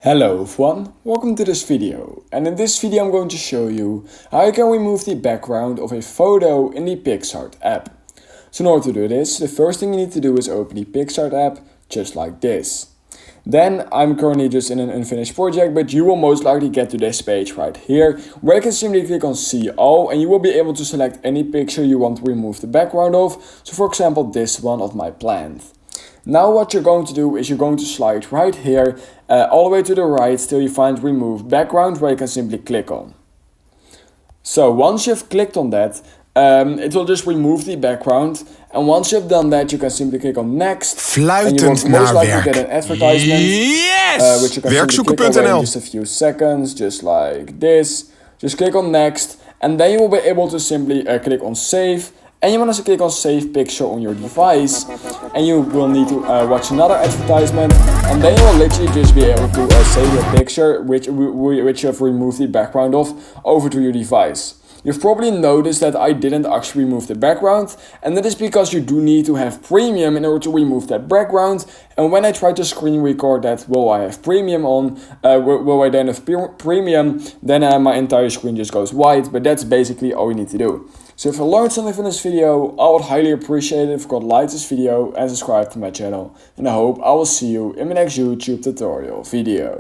Hello everyone, welcome to this video, and in this video I'm going to show you how you can remove the background of a photo in the Picsart app. So in order to do this, the first thing you need to do is open the Picsart app, just like this. Then I'm currently just in an unfinished project, but you will most likely get to this page right here, where you can simply click on see all and you will be able to select any picture you want to remove the background of, so for example this one of my plant. Now what you're going to do is you're going to slide right here all the way to the right till you find remove background, where you can simply click on. So once you've clicked on that, it will just remove the background, and once you've done that you can simply click on next and you will most likely get an advertisement which you can simply click away in just a few seconds, just like this. Just click on next and then you will be able to simply click on save. And you want to click on save picture on your device, and you will need to watch another advertisement, and then you will literally just be able to save your picture which you have removed the background of over to your device. You've probably noticed that I didn't actually remove the background, and that is because you do need to have premium in order to remove that background. And when I try to screen record that while I have premium on, while I then have premium, then my entire screen just goes white, but that's basically all you need to do. So if you learned something from this video, I would highly appreciate it if you could like this video and subscribe to my channel. And I hope I will see you in my next YouTube tutorial video.